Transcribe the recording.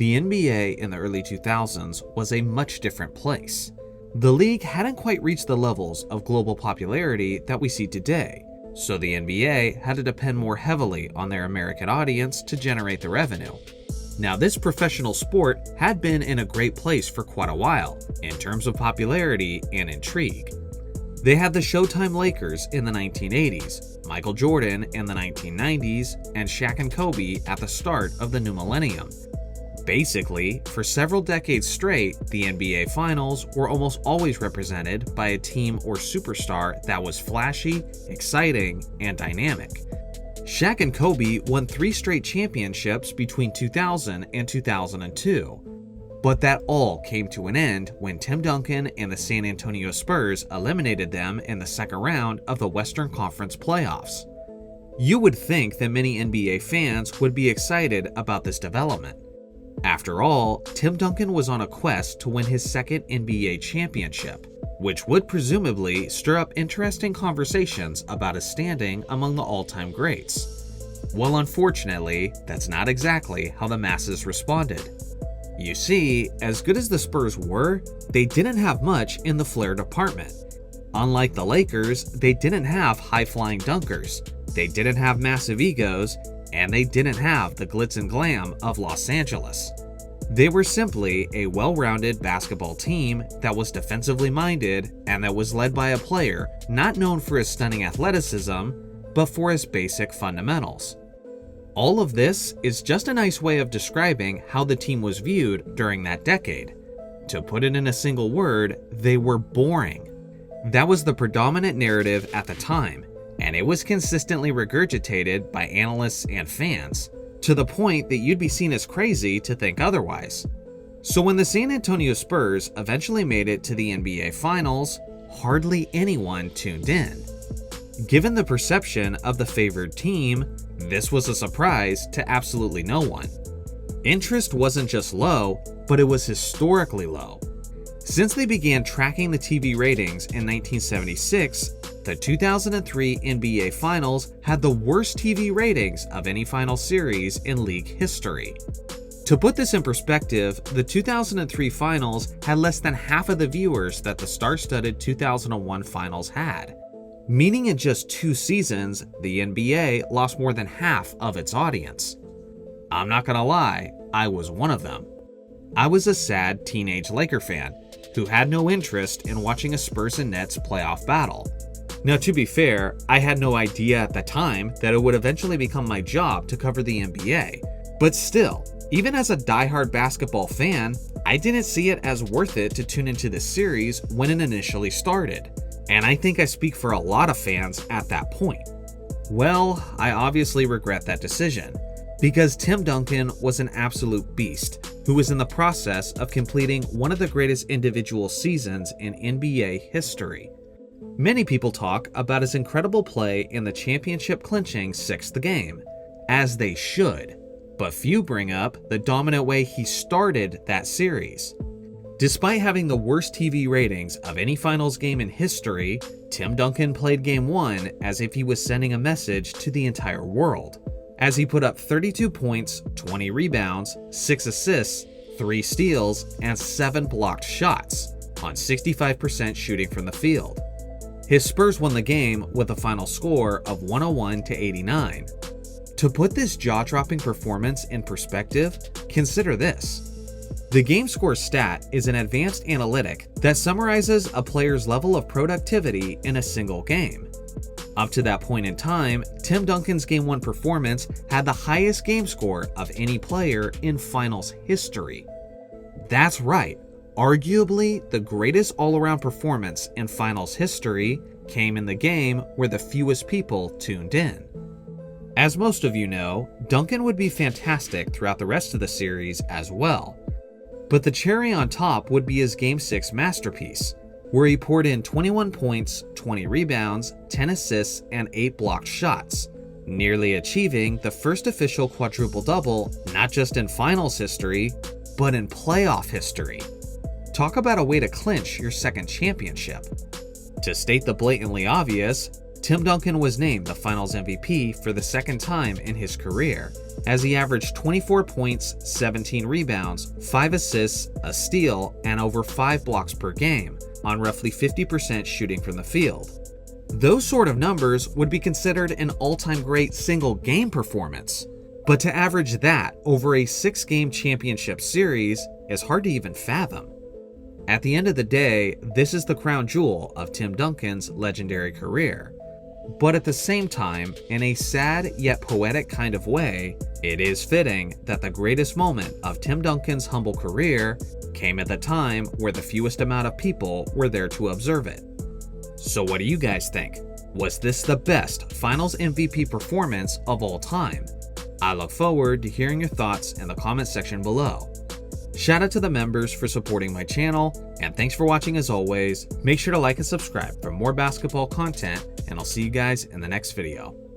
The NBA in the early 2000s was a much different place. The league hadn't quite reached the levels of global popularity that we see today, so the NBA had to depend more heavily on their American audience to generate the revenue. Now, this professional sport had been in a great place for quite a while, in terms of popularity and intrigue. They had the Showtime Lakers in the 1980s, Michael Jordan in the 1990s, and Shaq and Kobe at the start of the new millennium. Basically, for several decades straight, the NBA Finals were almost always represented by a team or superstar that was flashy, exciting, and dynamic. Shaq and Kobe won 3 straight championships between 2000 and 2002. But that all came to an end when Tim Duncan and the San Antonio Spurs eliminated them in the second round of the Western Conference playoffs. You would think that many NBA fans would be excited about this development. After all, Tim Duncan was on a quest to win his second NBA championship, which would presumably stir up interesting conversations about his standing among the all-time greats. Well, unfortunately, that's not exactly how the masses responded. You see, as good as the Spurs were, they didn't have much in the flair department. Unlike the Lakers, they didn't have high-flying dunkers, they didn't have massive egos, and they didn't have the glitz and glam of Los Angeles. They were simply a well-rounded basketball team that was defensively minded and that was led by a player not known for his stunning athleticism, but for his basic fundamentals. All of this is just a nice way of describing how the team was viewed during that decade. To put it in a single word, they were boring. That was the predominant narrative at the time, and it was consistently regurgitated by analysts and fans, to the point that you'd be seen as crazy to think otherwise. So when the San Antonio Spurs eventually made it to the NBA Finals, hardly anyone tuned in. Given the perception of the favored team, this was a surprise to absolutely no one. Interest wasn't just low, but it was historically low. Since they began tracking the TV ratings in 1976, the 2003 NBA Finals had the worst TV ratings of any final series in league history. To put this in perspective, the 2003 Finals had less than half of the viewers that the star-studded 2001 Finals had. Meaning in just 2 seasons, the NBA lost more than half of its audience. I'm not gonna lie, I was one of them. I was a sad teenage Laker fan who had no interest in watching a Spurs and Nets playoff battle. Now, to be fair, I had no idea at the time that it would eventually become my job to cover the NBA. But still, even as a diehard basketball fan, I didn't see it as worth it to tune into this series when it initially started. And I think I speak for a lot of fans at that point. Well, I obviously regret that decision, because Tim Duncan was an absolute beast who was in the process of completing one of the greatest individual seasons in NBA history. Many people talk about his incredible play in the championship-clinching 6th game, as they should, but few bring up the dominant way he started that series. Despite having the worst TV ratings of any finals game in history, Tim Duncan played Game 1 as if he was sending a message to the entire world, as he put up 32 points, 20 rebounds, 6 assists, 3 steals, and 7 blocked shots, on 65% shooting from the field. His Spurs won the game with a final score of 101-89. To put this jaw-dropping performance in perspective, consider this. The game score stat is an advanced analytic that summarizes a player's level of productivity in a single game. Up to that point in time, Tim Duncan's Game 1 performance had the highest game score of any player in finals history. That's right. Arguably, the greatest all-around performance in finals history came in the game where the fewest people tuned in. As most of you know, Duncan would be fantastic throughout the rest of the series as well. But the cherry on top would be his Game 6 masterpiece, where he poured in 21 points, 20 rebounds, 10 assists, and 8 blocked shots, nearly achieving the first official quadruple-double not just in finals history, but in playoff history. Talk about a way to clinch your second championship. To state the blatantly obvious, Tim Duncan was named the Finals MVP for the second time in his career, as he averaged 24 points, 17 rebounds, 5 assists, a steal, and over 5 blocks per game, on roughly 50% shooting from the field. Those sort of numbers would be considered an all-time great single-game performance, but to average that over a 6-game championship series is hard to even fathom. At the end of the day, this is the crown jewel of Tim Duncan's legendary career. But at the same time, in a sad yet poetic kind of way, it is fitting that the greatest moment of Tim Duncan's humble career came at the time where the fewest amount of people were there to observe it. So what do you guys think? Was this the best Finals MVP performance of all time? I look forward to hearing your thoughts in the comment section below. Shout out to the members for supporting my channel, and thanks for watching as always. Make sure to like and subscribe for more basketball content, and I'll see you guys in the next video.